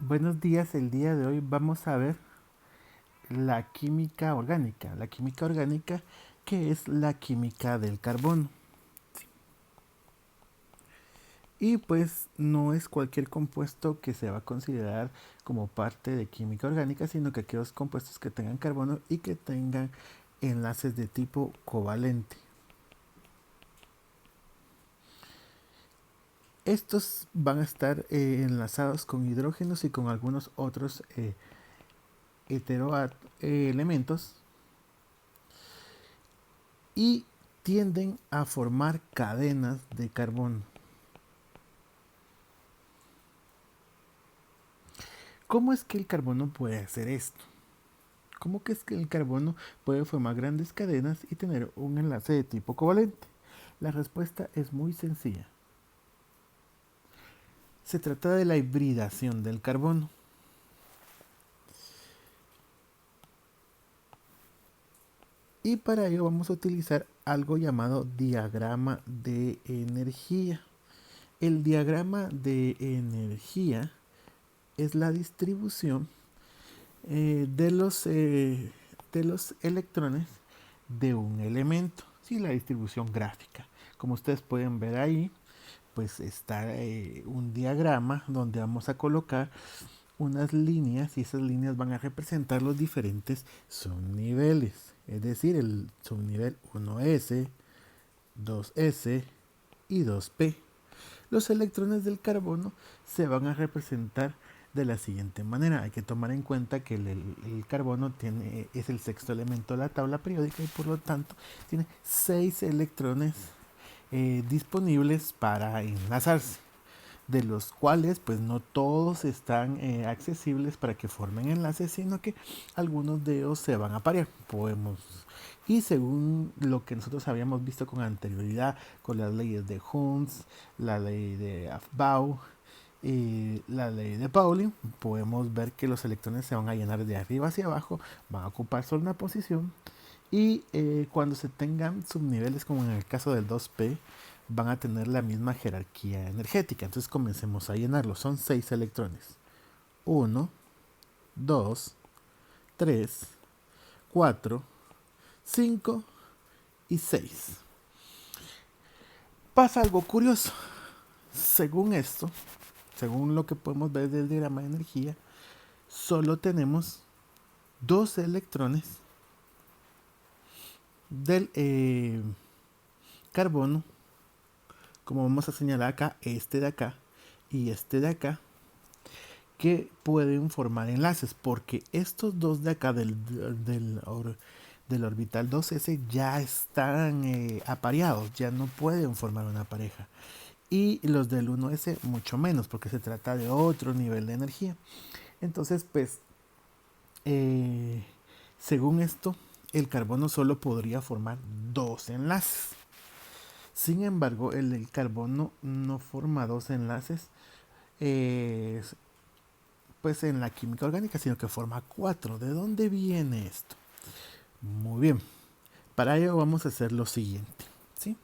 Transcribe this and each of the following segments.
Buenos días, el día de hoy vamos a ver la química orgánica. La química orgánica, que es la química del carbono. Y pues no es cualquier compuesto que se va a considerar como parte de química orgánica, sino que aquellos compuestos que tengan carbono y que tengan enlaces de tipo covalente. Estos van a estar enlazados con hidrógenos y con algunos otros elementos y tienden a formar cadenas de carbono. ¿Cómo es que el carbono puede hacer esto? ¿Cómo que es que el carbono puede formar grandes cadenas y tener un enlace de tipo covalente? La respuesta es muy sencilla. Se trata de la hibridación del carbono. Y para ello vamos a utilizar algo llamado diagrama de energía. El diagrama de energía es la distribución de los electrones de un elemento. Sí, la distribución gráfica. Como ustedes pueden ver ahí, pues está un diagrama donde vamos a colocar unas líneas y esas líneas van a representar los diferentes subniveles. Es decir, el subnivel 1s, 2s y 2p. Los electrones del carbono se van a representar de la siguiente manera. Hay que tomar en cuenta que el carbono es el sexto elemento de la tabla periódica y por lo tanto tiene 6 electrones disponibles para enlazarse, de los cuales pues no todos están accesibles para que formen enlaces, sino que algunos de ellos se van a parear. Y según lo que nosotros habíamos visto con anterioridad, con las leyes de Hunds, la ley de Aufbau y la ley de Pauling, podemos ver que los electrones se van a llenar de arriba hacia abajo, van a ocupar solo una posición y cuando se tengan subniveles, como en el caso del 2p, van a tener la misma jerarquía energética. Entonces comencemos a llenarlo. Son 6 electrones. Uno, 2, 3, 4, 5 y 6. Pasa algo curioso. Según esto, según lo que podemos ver del diagrama de energía, solo tenemos 2 electrones del carbono, como vamos a señalar acá, este de acá y este de acá, que pueden formar enlaces, porque estos dos de acá del orbital 2s ya están apareados, ya no pueden formar una pareja. Y los del 1s mucho menos, porque se trata de otro nivel de energía. Entonces, pues, eh, según esto, el carbono solo podría formar 2 enlaces. Sin embargo, el carbono no forma 2 enlaces eh, pues en la química orgánica, sino que forma 4. ¿De dónde viene esto? Muy bien. Para ello vamos a hacer lo siguiente. ¿Sí?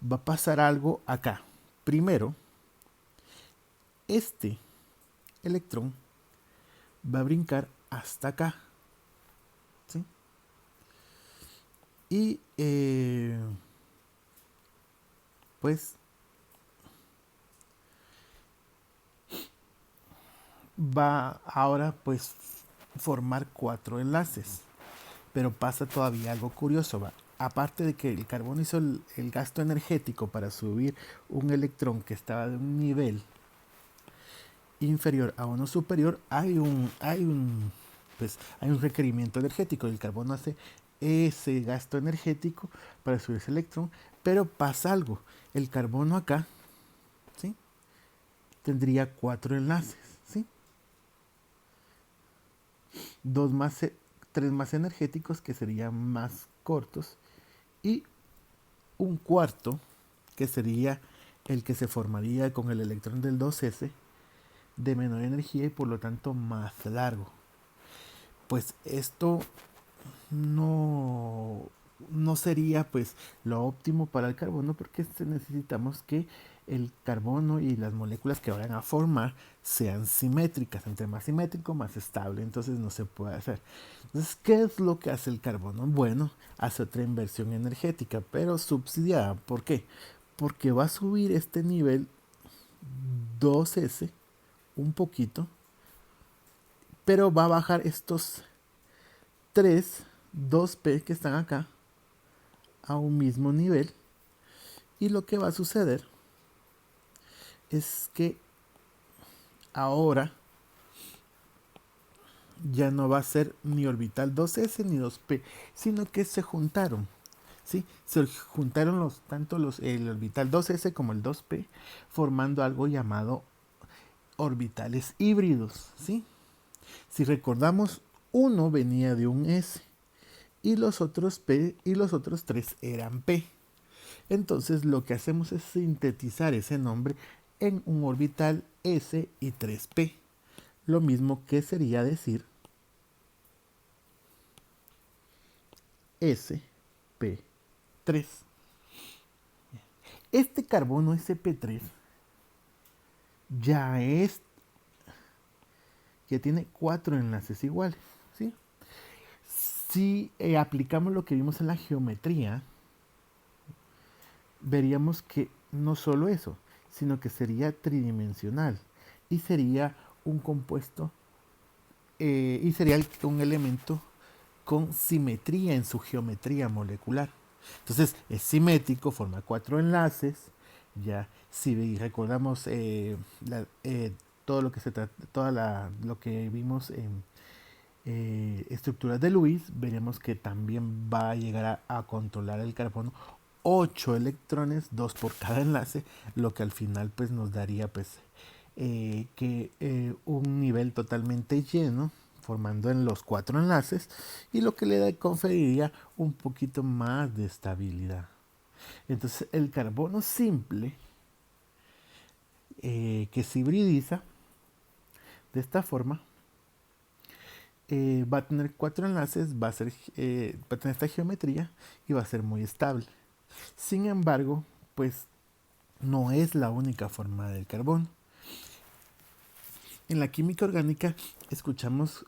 Va a pasar algo acá. Primero, este electrón va a brincar hasta acá. ¿Sí? Y pues va ahora pues formar 4 enlaces. Pero pasa todavía algo curioso. ¿Va? Aparte de que el carbono hizo el gasto energético para subir un electrón que estaba de un nivel inferior a uno superior, hay un requerimiento energético. El carbono hace ese gasto energético para subir ese electrón, pero pasa algo. El carbono acá, ¿sí? Tendría 4 enlaces, ¿sí? Dos más, tres más energéticos que serían más cortos y un cuarto que sería el que se formaría con el electrón del 2s de menor energía y por lo tanto más largo. Pues esto no, no sería pues lo óptimo para el carbono porque necesitamos que el carbono y las moléculas que vayan a formar sean simétricas. Entre más simétrico, más estable. Entonces no se puede hacer. Entonces, ¿qué es lo que hace el carbono? Bueno, hace otra inversión energética, pero subsidiada. ¿Por qué? Porque va a subir este nivel 2S un poquito, pero va a bajar estos 3, 2P que están acá a un mismo nivel. Y lo que va a suceder es que ahora ya no va a ser ni orbital 2S ni 2P, sino que se juntaron. ¿Sí? Se juntaron el orbital 2S como el 2P, formando algo llamado orbitales híbridos. ¿Sí? Si recordamos, uno venía de un S y los otros P y los otros 3 eran P. Entonces lo que hacemos es sintetizar ese nombre en un orbital S y 3P. Lo mismo que sería decir sp3. Este carbono sp3 ya tiene 4 enlaces iguales. ¿Sí? Si aplicamos lo que vimos en la geometría, veríamos que no solo eso, sino que sería tridimensional y sería un compuesto y sería un elemento con simetría en su geometría molecular. Entonces es simétrico, forma 4 enlaces. Ya, si recordamos todo lo que se trata, lo que vimos en estructuras de Lewis, veremos que también va a llegar a controlar el carbono 8 electrones, 2 por cada enlace, lo que al final pues nos daría pues un nivel totalmente lleno formando en los 4 enlaces y lo que le conferiría un poquito más de estabilidad. Entonces el carbono simple que se hibridiza de esta forma va a tener 4 enlaces, va a tener esta geometría y va a ser muy estable. Sin embargo, pues no es la única forma del carbono. En la química orgánica escuchamos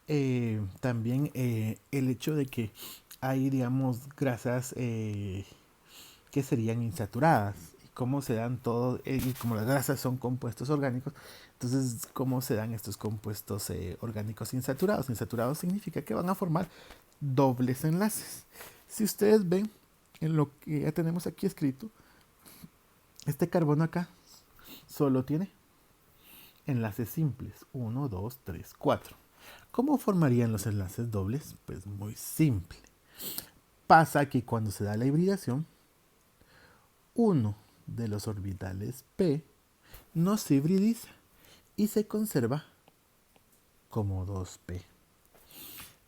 también el hecho de que hay, digamos, grasas que serían insaturadas. Y cómo se dan todo, y como las grasas son compuestos orgánicos, entonces, ¿cómo se dan estos compuestos orgánicos insaturados? Insaturados significa que van a formar dobles enlaces. Si ustedes ven en lo que ya tenemos aquí escrito, este carbono acá solo tiene enlaces simples, 1, 2, 3, 4. ¿Cómo formarían los enlaces dobles? Pues muy simple. Pasa que cuando se da la hibridación, uno de los orbitales P no se hibridiza y se conserva como 2P.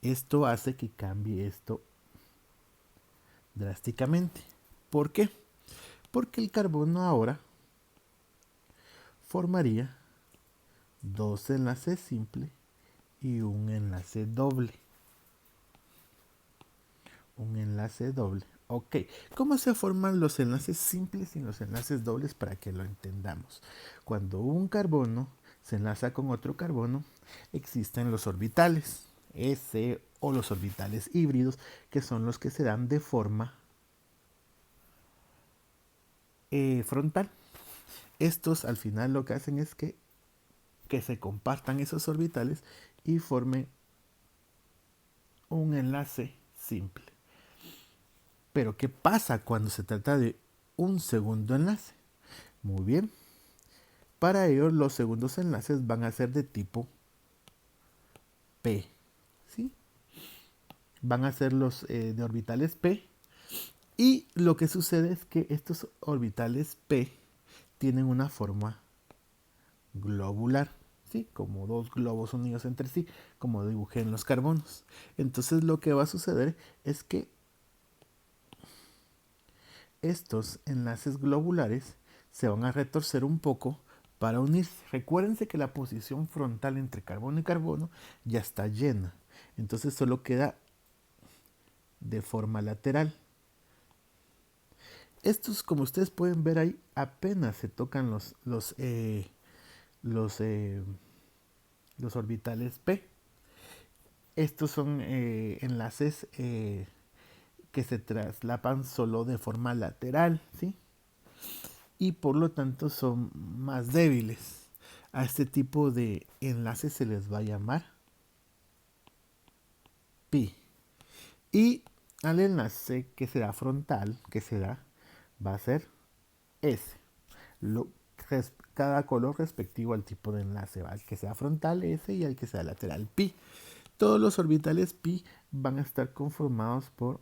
Esto hace que cambie esto drásticamente. ¿Por qué? Porque el carbono ahora formaría dos enlaces simples y un enlace doble. Un enlace doble. Ok, ¿cómo se forman los enlaces simples y los enlaces dobles para que lo entendamos? Cuando un carbono se enlaza con otro carbono, existen los orbitales S o los orbitales híbridos, que son los que se dan de forma frontal. Estos al final lo que hacen es que se compartan esos orbitales y formen un enlace simple. Pero ¿qué pasa cuando se trata de un segundo enlace? Muy bien. Para ello los segundos enlaces van a ser de tipo P. ¿Sí? Van a ser los de orbitales P. Y lo que sucede es que estos orbitales P tienen una forma globular. ¿Sí? Como dos globos unidos entre sí, como dibujé en los carbonos. Entonces lo que va a suceder es que estos enlaces globulares se van a retorcer un poco para unirse. Recuérdense que la posición frontal entre carbono y carbono ya está llena. Entonces solo queda de forma lateral. Estos, como ustedes pueden ver ahí, apenas se tocan los, eh, los orbitales p. Estos son enlaces que se traslapan solo de forma lateral, ¿sí? Y por lo tanto son más débiles. A este tipo de enlaces se les va a llamar pi. Y al enlace que será frontal, va a ser S. Lo, cada color respectivo al tipo de enlace, ¿va? Al que sea frontal S y al que sea lateral pi. Todos los orbitales pi van a estar conformados por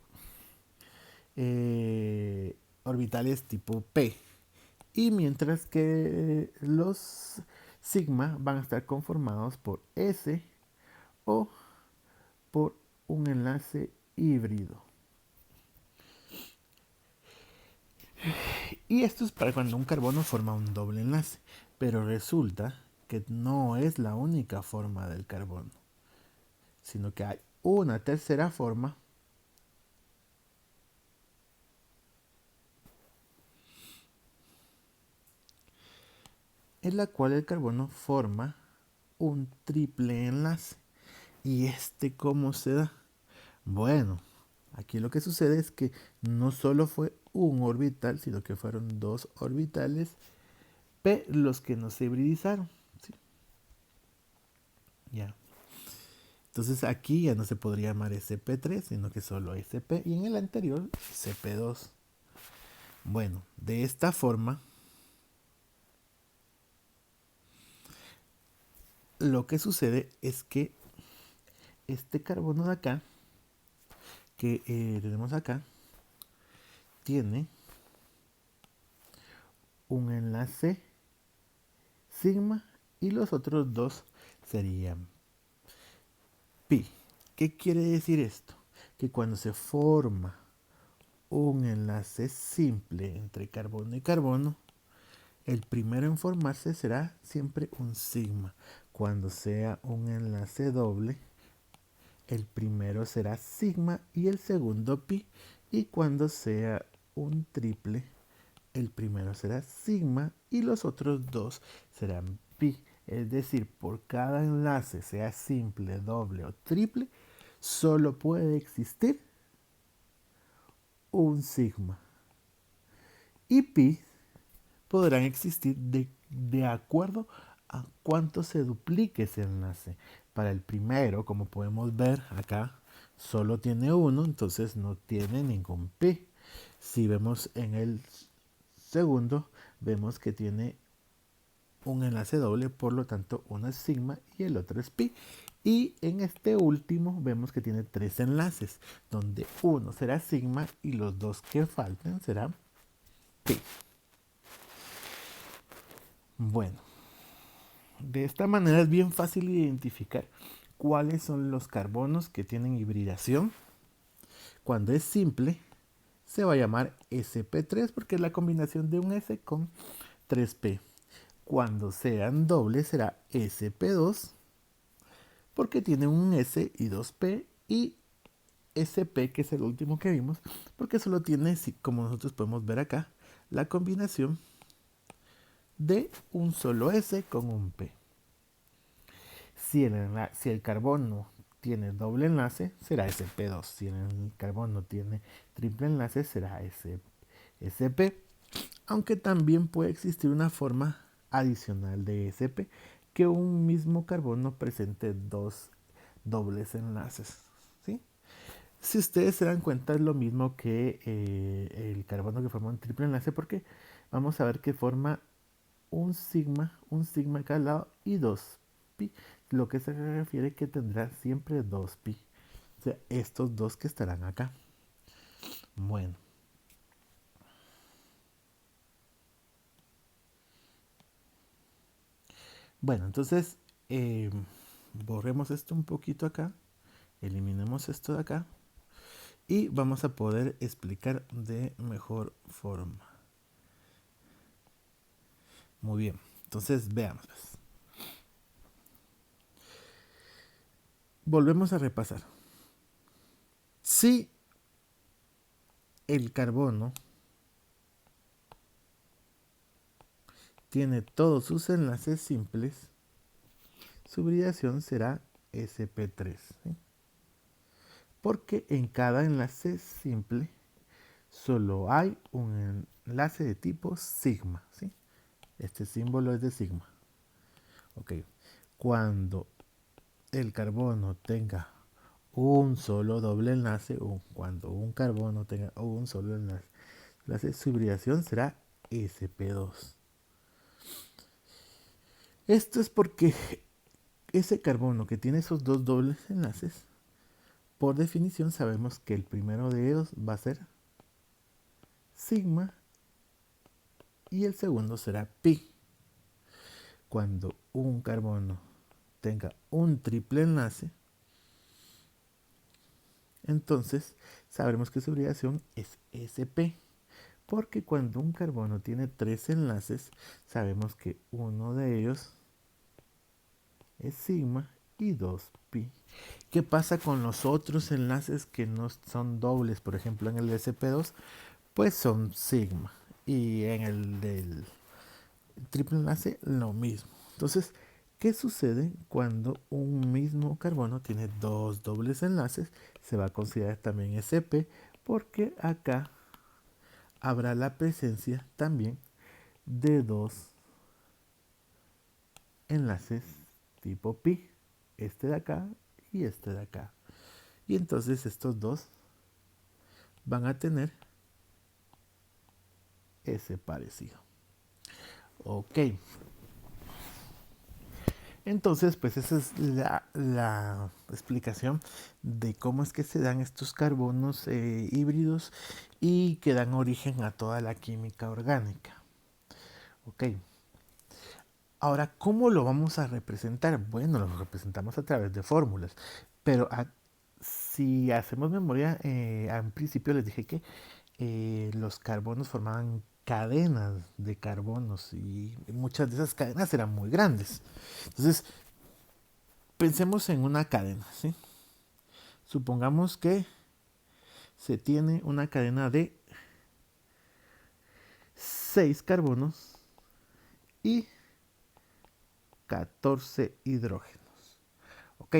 orbitales tipo P. Y mientras que los sigma van a estar conformados por S o por un enlace híbrido. Y esto es para cuando un carbono forma un doble enlace. Pero resulta que no es la única forma del carbono, sino que hay una tercera forma en la cual el carbono forma un triple enlace. ¿Y este cómo se da? Bueno, aquí lo que sucede es que no solo fue un orbital, sino que fueron dos orbitales p los que no se hibridizaron. ¿Sí? Ya. Entonces aquí ya no se podría llamar sp3, sino que solo sp, y en el anterior sp2. Bueno, de esta forma, lo que sucede es que este carbono de acá, que tenemos acá, tiene un enlace sigma y los otros dos serían pi. ¿Qué quiere decir esto? Que cuando se forma un enlace simple entre carbono y carbono, el primero en formarse será siempre un sigma. Cuando sea un enlace doble, el primero será sigma y el segundo pi. Y cuando sea un triple, el primero será sigma y los otros dos serán pi. Es decir, por cada enlace, sea simple, doble o triple, solo puede existir un sigma. Y pi podrán existir de acuerdo a cuánto se duplique ese enlace. Para el primero, como podemos ver acá, solo tiene uno, entonces no tiene ningún pi. Si vemos en el segundo, vemos que tiene un enlace doble, por lo tanto uno es sigma y el otro es pi. Y en este último vemos que tiene tres enlaces, donde uno será sigma y los dos que faltan serán pi. Bueno, de esta manera es bien fácil identificar cuáles son los carbonos que tienen hibridación. Cuando es simple, se va a llamar sp3 porque es la combinación de un S con 3p. Cuando sean dobles será sp2 porque tiene un S y 2p, y sp, que es el último que vimos, porque solo tiene, como nosotros podemos ver acá, la combinación de un solo S con un p. Si el carbono tiene doble enlace, será sp2. Si el carbono tiene triple enlace, será sp. Aunque también puede existir una forma adicional de sp, que un mismo carbono presente dos dobles enlaces. ¿Sí? Si ustedes se dan cuenta, es lo mismo que el carbono que forma un triple enlace, porque vamos a ver que forma un sigma a cada lado y dos pi, lo que se refiere que tendrá siempre dos pi. O sea, estos dos que estarán acá. Bueno. Bueno, entonces borremos esto un poquito acá. Eliminemos esto de acá. Y vamos a poder explicar de mejor forma. Muy bien. Entonces veamos. Volvemos a repasar. Si el carbono tiene todos sus enlaces simples, su hibridación será sp3, ¿sí? Porque en cada enlace simple solo hay un enlace de tipo sigma, ¿sí? Este símbolo es de sigma. Ok. Cuando el carbono tenga un solo doble enlace, o cuando un carbono tenga un solo enlace, su hibridación será sp2. Esto es porque ese carbono que tiene esos dos dobles enlaces, por definición sabemos que el primero de ellos va a ser sigma y el segundo será pi. Cuando un carbono tenga un triple enlace, entonces sabremos que su hibridación es sp. Porque cuando un carbono tiene tres enlaces, sabemos que uno de ellos es sigma y 2 pi. ¿Qué pasa con los otros enlaces que no son dobles? Por ejemplo, en el sp2, pues son sigma. Y en el del triple enlace, lo mismo. Entonces, ¿qué sucede cuando un mismo carbono tiene dos dobles enlaces? Se va a considerar también sp, porque acá habrá la presencia también de dos enlaces tipo pi, este de acá y este de acá. Y entonces estos dos van a tener ese parecido. Ok. Entonces, pues esa es la explicación de cómo es que se dan estos carbonos híbridos y que dan origen a toda la química orgánica. Ok. Ahora, ¿cómo lo vamos a representar? Bueno, lo representamos a través de fórmulas, pero si hacemos memoria, al principio les dije que los carbonos formaban cadenas de carbonos y muchas de esas cadenas eran muy grandes. Entonces, pensemos en una cadena, ¿sí? Supongamos que se tiene una cadena de 6 carbonos y 14 hidrógenos. Ok,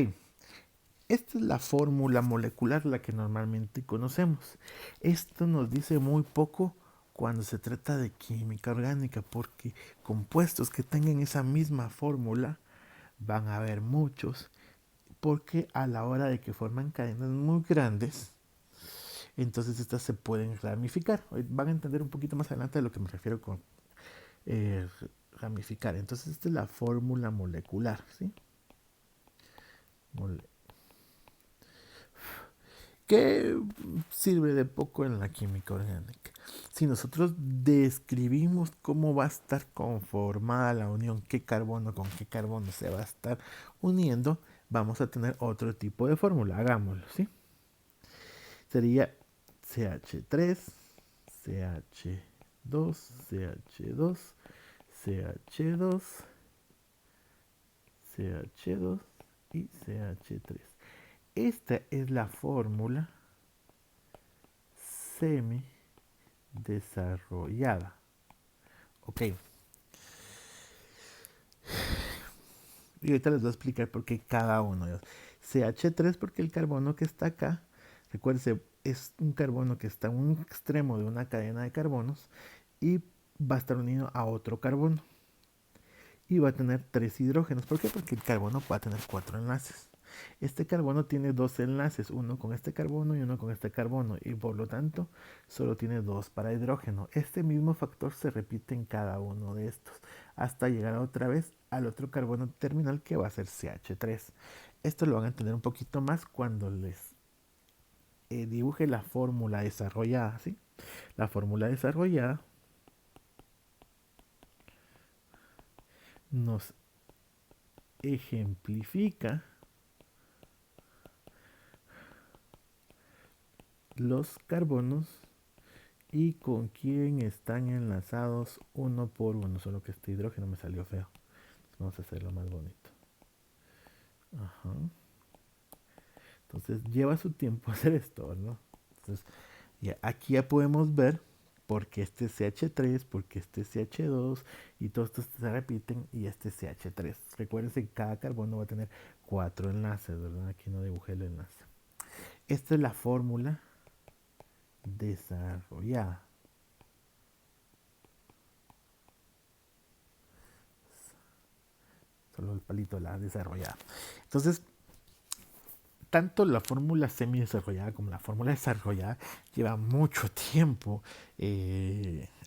esta es la fórmula molecular, la que normalmente conocemos. Esto nos dice muy poco cuando se trata de química orgánica, porque compuestos que tengan esa misma fórmula van a haber muchos, porque a la hora de que forman cadenas muy grandes, entonces estas se pueden ramificar. Van a entender un poquito más adelante a lo que me refiero con eh, ramificar. Entonces esta es la fórmula molecular, ¿sí? Que sirve de poco en la química orgánica. Si nosotros describimos cómo va a estar conformada la unión, qué carbono con qué carbono se va a estar uniendo, vamos a tener otro tipo de fórmula. Hagámoslo, ¿sí? Sería CH3, CH2, CH2, CH2, CH2 y CH3. Esta es la fórmula semi desarrollada. Ok. Y ahorita les voy a explicar por qué cada uno de ellos. CH3 porque el carbono que está acá, recuérdense, es un carbono que está en un extremo de una cadena de carbonos y va a estar unido a otro carbono. Y va a tener 3 hidrógenos. ¿Por qué? Porque el carbono va a tener 4 enlaces. Este carbono tiene 2 enlaces, uno con este carbono y uno con este carbono, y por lo tanto solo tiene 2 para hidrógeno. Este mismo factor se repite en cada uno de estos, hasta llegar otra vez al otro carbono terminal que va a ser CH3. Esto lo van a entender un poquito más cuando les dibuje la fórmula desarrollada, ¿sí? La fórmula desarrollada nos ejemplifica los carbonos y con quién están enlazados uno por uno. Solo que este hidrógeno me salió feo. Vamos a hacerlo más bonito. Ajá. Entonces lleva su tiempo hacer esto, ¿no? Entonces aquí ya podemos ver porque este es CH3, porque este es CH2 y todos estos se repiten y este es CH3. Recuerden que cada carbono va a tener 4 enlaces, ¿verdad? Aquí no dibujé el enlace. Esta es la fórmula desarrollada. Solo el palito de la desarrollada. Entonces, tanto la fórmula semi desarrollada como la fórmula desarrollada lleva mucho tiempo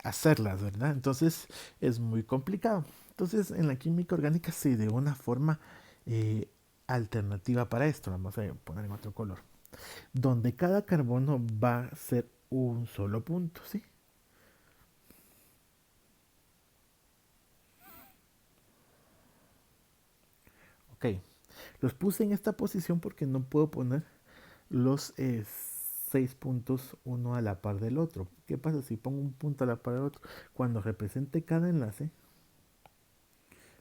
hacerlas, ¿verdad? Entonces es muy complicado. Entonces en la química orgánica se ideó una forma eh, alternativa para esto. Vamos a poner en otro color. Donde cada carbono va a ser un solo punto, ¿sí? Ok. Los puse en esta posición porque no puedo poner los 6 puntos uno a la par del otro. ¿Qué pasa si pongo un punto a la par del otro? Cuando represente cada enlace,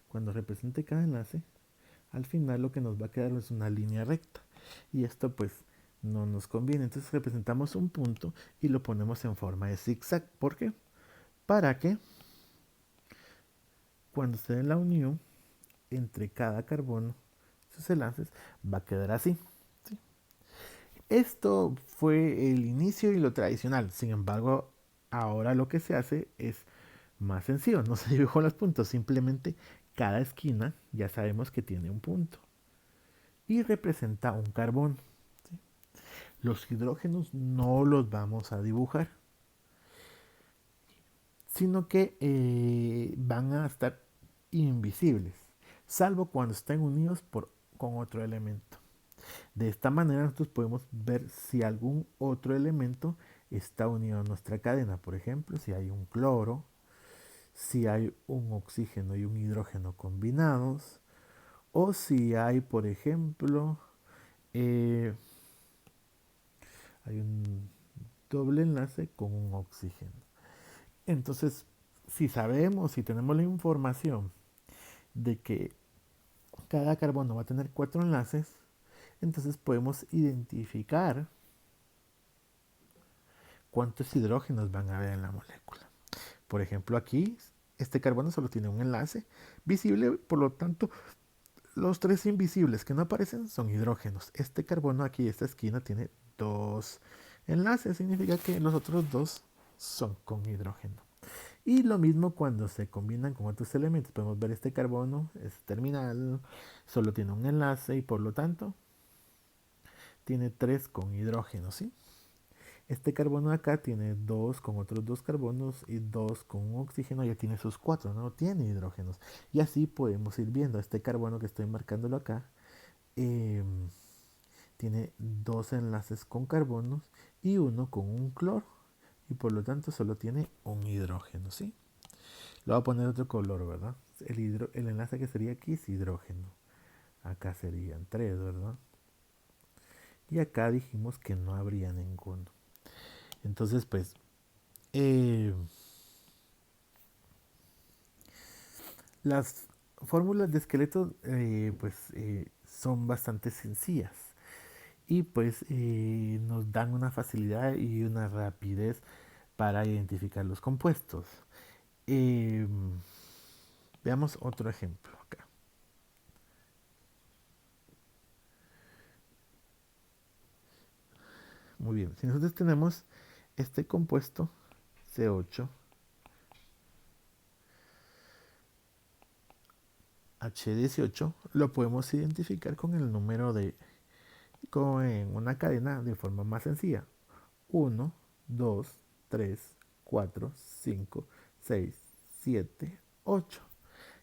cuando represente cada enlace, al final lo que nos va a quedar es una línea recta. Y esto pues no nos conviene. Entonces representamos un punto y lo ponemos en forma de zigzag. ¿Por qué? Para que cuando se dé la unión entre cada carbono, sus enlaces, va a quedar así. ¿Sí? Esto fue el inicio y lo tradicional. Sin embargo, ahora lo que se hace es más sencillo. No se dibujó los puntos, simplemente cada esquina ya sabemos que tiene un punto y representa un carbón. ¿Sí? Los hidrógenos no los vamos a dibujar, sino que van a estar invisibles, salvo cuando estén unidos con otro elemento. De esta manera nosotros podemos ver si algún otro elemento está unido a nuestra cadena. Por ejemplo, si hay un cloro, si hay un oxígeno y un hidrógeno combinados, o si hay, por ejemplo, eh, hay un doble enlace con un oxígeno. Entonces, si sabemos, si tenemos la información de que cada carbono va a tener 4 enlaces, entonces podemos identificar cuántos hidrógenos van a haber en la molécula. Por ejemplo, aquí este carbono solo tiene un enlace visible, por lo tanto, los 3 invisibles que no aparecen son hidrógenos. Este carbono aquí, esta esquina, tiene 2 enlaces, significa que los otros 2 son con hidrógeno. Y lo mismo cuando se combinan con otros elementos. Podemos ver este carbono, es terminal, solo tiene un enlace y por lo tanto tiene 3 con hidrógeno, ¿sí? Este carbono de acá tiene 2 con otros 2 carbonos y 2 con un oxígeno, ya tiene sus 4, no tiene hidrógenos. Y así podemos ir viendo este carbono que estoy marcándolo acá. eh, Tiene 2 enlaces con carbonos y uno con un cloro. Y por lo tanto solo tiene un hidrógeno, ¿sí? Lo voy a poner otro color, ¿verdad? El enlace que sería aquí es hidrógeno. Acá serían 3, ¿verdad? Y acá dijimos que no habría ninguno. Entonces, pues, eh, las fórmulas de esqueleto, son bastante sencillas. Y pues nos dan una facilidad y una rapidez para identificar los compuestos. Eh, Veamos otro ejemplo acá. Muy bien, si nosotros tenemos este compuesto C8 H18, lo podemos identificar con el número en una cadena de forma más sencilla. 1, 2, 3, 4, 5, 6, 7, 8.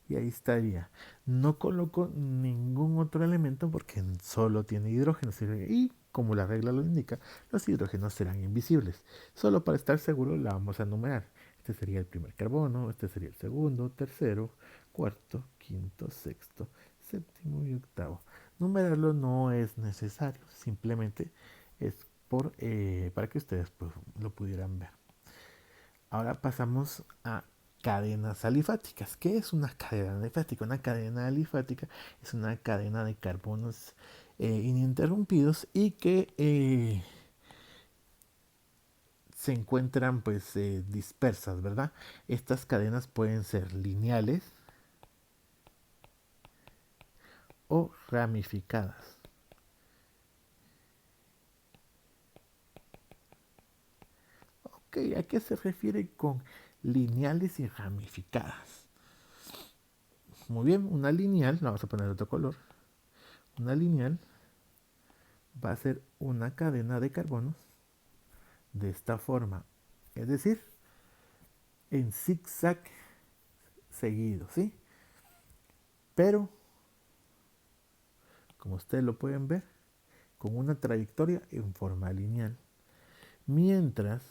Y ahí estaría. No coloco ningún otro elemento porque solo tiene hidrógeno. Y como la regla lo indica, los hidrógenos serán invisibles. Solo para estar seguro la vamos a numerar. Este sería el primer carbono, este sería el segundo, tercero, cuarto, quinto, sexto, séptimo y octavo. Numerarlo no es necesario, simplemente es para que ustedes pues, lo pudieran ver. Ahora pasamos a cadenas alifáticas. ¿Qué es una cadena alifática? Una cadena alifática es una cadena de carbonos ininterrumpidos y que se encuentran pues dispersas, ¿verdad? Estas cadenas pueden ser lineales o ramificadas. Ok, ¿a qué se refiere con lineales y ramificadas? Muy bien, una lineal, la vamos a poner de otro color. Una lineal va a ser una cadena de carbonos de esta forma, es decir, en zigzag seguido, ¿sí? Pero, como ustedes lo pueden ver, con una trayectoria en forma lineal. Mientras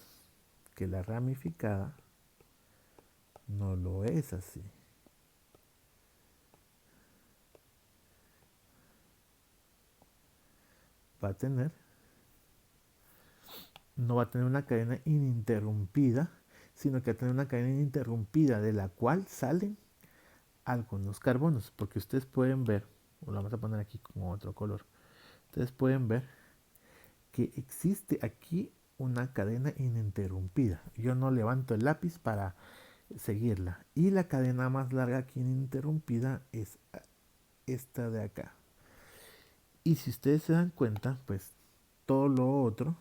que la ramificada no lo es así. Va a tener, no va a tener una cadena ininterrumpida, sino que va a tener una cadena ininterrumpida de la cual salen algunos carbonos, porque ustedes pueden ver, o lo vamos a poner aquí con otro color, ustedes pueden ver que existe aquí una cadena ininterrumpida. Yo no levanto el lápiz para seguirla. Y la cadena más larga aquí ininterrumpida es esta de acá. Y si ustedes se dan cuenta, pues todo lo otro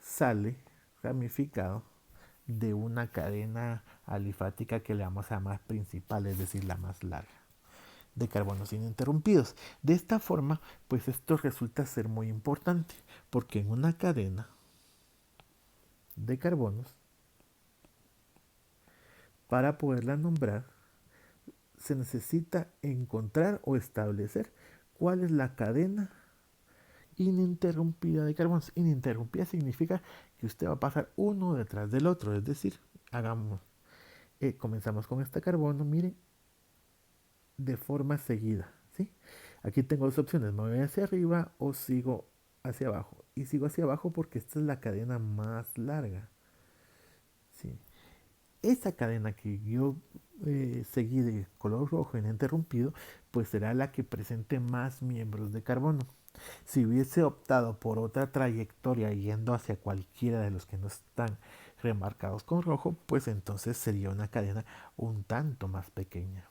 sale ramificado de una cadena alifática que le vamos a llamar principal, es decir, la más larga, de carbonos ininterrumpidos. De esta forma, pues esto resulta ser muy importante, porque en una cadena de carbonos, para poderla nombrar, se necesita encontrar o establecer cuál es la cadena ininterrumpida de carbonos. Ininterrumpida significa que usted va a pasar uno detrás del otro, es decir, hagamos, comenzamos con este carbono, miren, de forma seguida, ¿sí? Aquí tengo dos opciones, me voy hacia arriba o sigo hacia abajo. Y sigo hacia abajo porque esta es la cadena más larga, ¿sí? Esa cadena que yo seguí de color rojo ininterrumpido, pues será la que presente más miembros de carbono. Si hubiese optado por otra trayectoria yendo hacia cualquiera de los que no están remarcados con rojo, pues entonces sería una cadena un tanto más pequeña.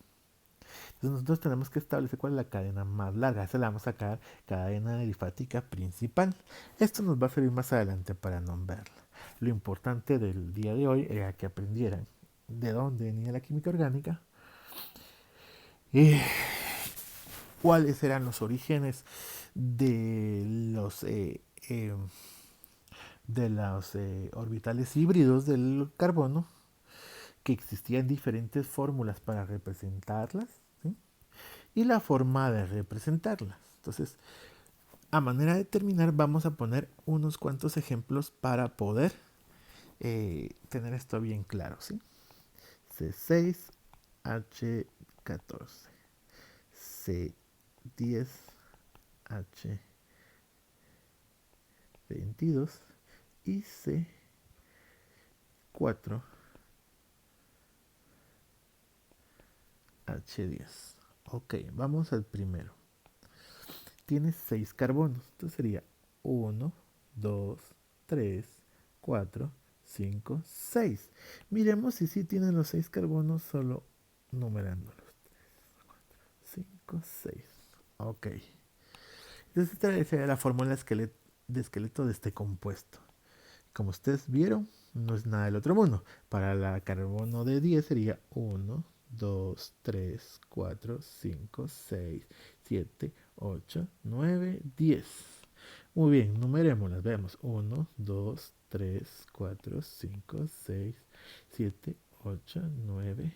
Entonces nosotros tenemos que establecer cuál es la cadena más larga. Esa la vamos a sacar cadena alifática principal. Esto nos va a servir más adelante para nombrarla. Lo importante del día de hoy era que aprendieran de dónde venía la química orgánica y cuáles eran los orígenes de los orbitales híbridos del carbono, que existían diferentes fórmulas para representarlas, ¿sí? Y la forma de representarlas. Entonces, a manera de terminar, vamos a poner unos cuantos ejemplos para poder tener esto bien claro, ¿sí? C6H14, C10H22 y C4H10. Ok, vamos al primero. Tiene 6 carbonos. Entonces sería 1, 2, 3, 4, 5, 6. Miremos si sí tienen los 6 carbonos solo numerándolos. 5, 6. Ok. Entonces esta sería la fórmula de esqueleto de este compuesto. Como ustedes vieron, no es nada del otro mundo. Para la carbono de 10 sería 1, 2, 3, 4, 5, 6, 7, 8, 9, 10. Muy bien, numerémoslas. Veamos. 1, 2, 3, 4, 5, 6, 7, 8, 9,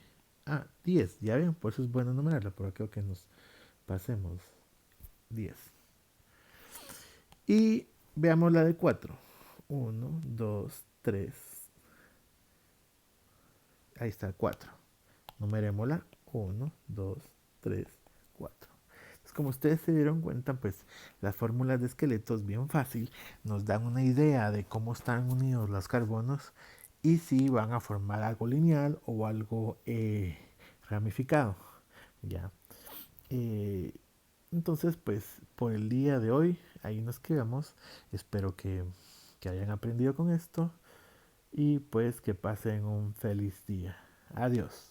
10. Ya ven, por eso es bueno numerarla, pero creo que nos pasemos 10. Y veamos la de 4. 1, 2, 3. Ahí está, 4. Numerémosla. 1, 2, 3, 4. Entonces, como ustedes se dieron cuenta, pues las fórmulas de esqueletos bien fácil nos dan una idea de cómo están unidos los carbonos y si van a formar algo lineal o algo ramificado. Ya. Eh, entonces, pues por el día de hoy, ahí nos quedamos. Espero que que hayan aprendido con esto y pues que pasen un feliz día. Adiós.